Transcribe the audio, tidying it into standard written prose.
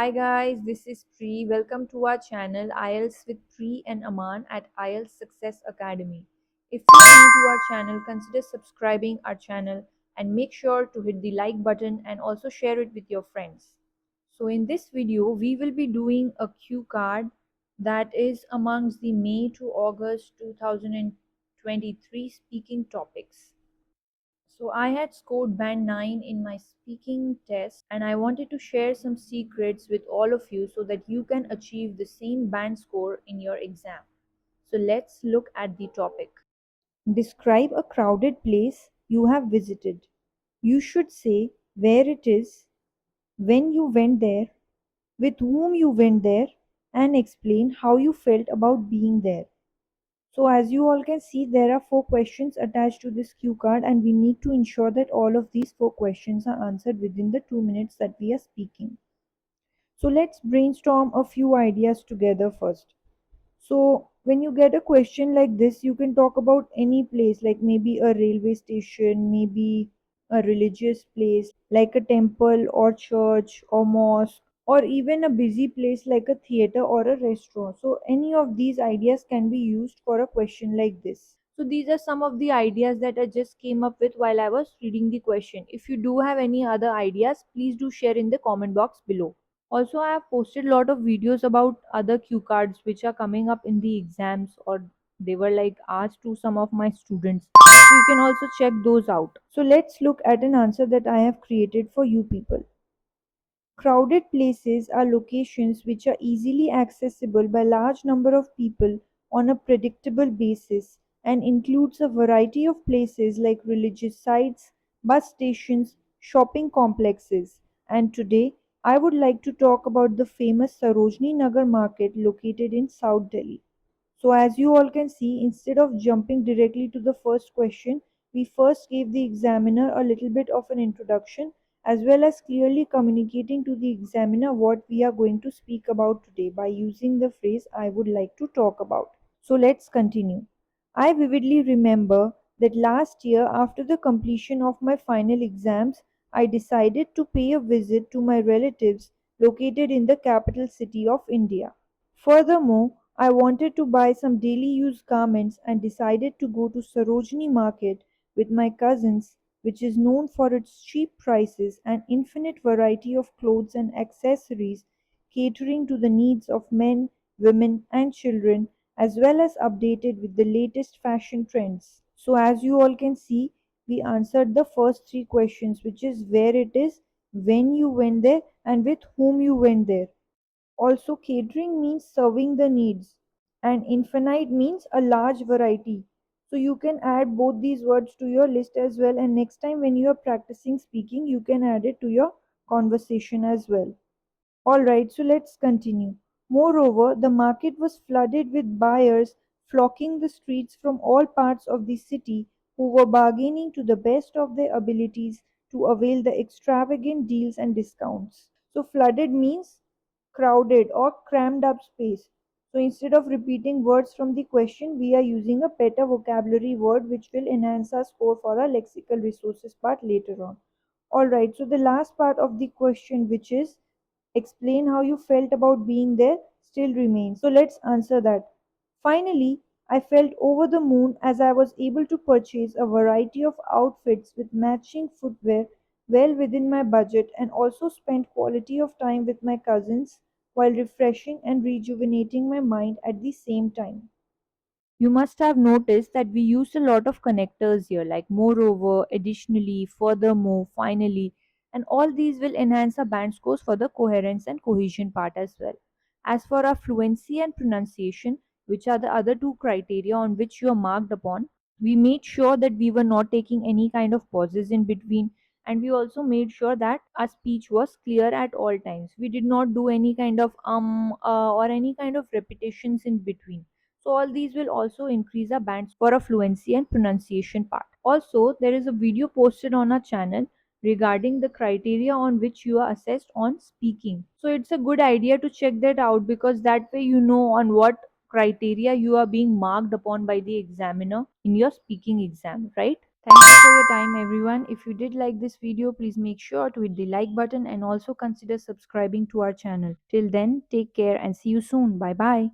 Hi guys, this is Pri. Welcome to our channel IELTS with Pri and Aman at IELTS Success Academy. If you are new to our channel, consider subscribing our channel and make sure to hit the like button and also share it with your friends. So in this video, we will be doing a cue card that is amongst the May to August 2023 speaking topics. So I had scored band 9 in my speaking test and I wanted to share some secrets with all of you so that you can achieve the same band score in your exam. So let's look at the topic. Describe a crowded place you have visited. You should say where it is, when you went there, with whom you went there, and explain how you felt about being there. So as you all can see, there are 4 questions attached to this cue card and we need to ensure that all of these 4 questions are answered within the 2 minutes that we are speaking. So let's brainstorm a few ideas together first. So when you get a question like this, you can talk about any place, like maybe a railway station, maybe a religious place like a temple or church or mosque, or even a busy place like a theater or a restaurant. So any of these ideas can be used for a question like this. So these are some of the ideas that I just came up with while I was reading the question. If you do have any other ideas, please do share in the comment box below. Also, I have posted a lot of videos about other cue cards which are coming up in the exams, or they were like asked to some of my students. So you can also check those out. So let's look at an answer that I have created for you people. Crowded places are locations which are easily accessible by large number of people on a predictable basis and includes a variety of places like religious sites, bus stations, shopping complexes. And today I would like to talk about the famous Sarojini Nagar market located in South Delhi. So as you all can see, instead of jumping directly to the first question, we first gave the examiner a little bit of an introduction as well as clearly communicating to the examiner what we are going to speak about today by using the phrase I would like to talk about. So let's continue. I vividly remember that last year, after the completion of my final exams, I decided to pay a visit to my relatives located in the capital city of India. Furthermore, I wanted to buy some daily use garments and decided to go to Sarojini Market with my cousins, which is known for its cheap prices and infinite variety of clothes and accessories catering to the needs of men, women, and children, as well as updated with the latest fashion trends. So, as you all can see, we answered the first 3 questions, which is where it is, when you went there, and with whom you went there. Also, catering means serving the needs, and infinite means a large variety. So, you can add both these words to your list as well, and next time when you are practicing speaking, you can add it to your conversation as well. Alright, so let's continue. Moreover, the market was flooded with buyers flocking the streets from all parts of the city who were bargaining to the best of their abilities to avail the extravagant deals and discounts. So, flooded means crowded or crammed up space. So, instead of repeating words from the question, we are using a better vocabulary word which will enhance our score for our lexical resources part later on. Alright, so the last part of the question, which is explain how you felt about being there, still remains. So let's answer that. Finally, I felt over the moon as I was able to purchase a variety of outfits with matching footwear well within my budget and also spent quality of time with my cousins while refreshing and rejuvenating my mind at the same time. You must have noticed that we used a lot of connectors here, like moreover, additionally, furthermore, finally, and all these will enhance our band scores for the coherence and cohesion part as well. As for our fluency and pronunciation, which are the other 2 criteria on which you are marked upon, we made sure that we were not taking any kind of pauses in between, and we also made sure that our speech was clear at all times. We did not do any kind of or any kind of repetitions in between. So all these will also increase our bands for a fluency and pronunciation part. Also, there is a video posted on our channel regarding the criteria on which you are assessed on speaking. So it's a good idea to check that out because that way you know on what criteria you are being marked upon by the examiner in your speaking exam, right? Thank you for your time, everyone. If you did like this video, please make sure to hit the like button and also consider subscribing to our channel. Till then, take care and see you soon. Bye bye.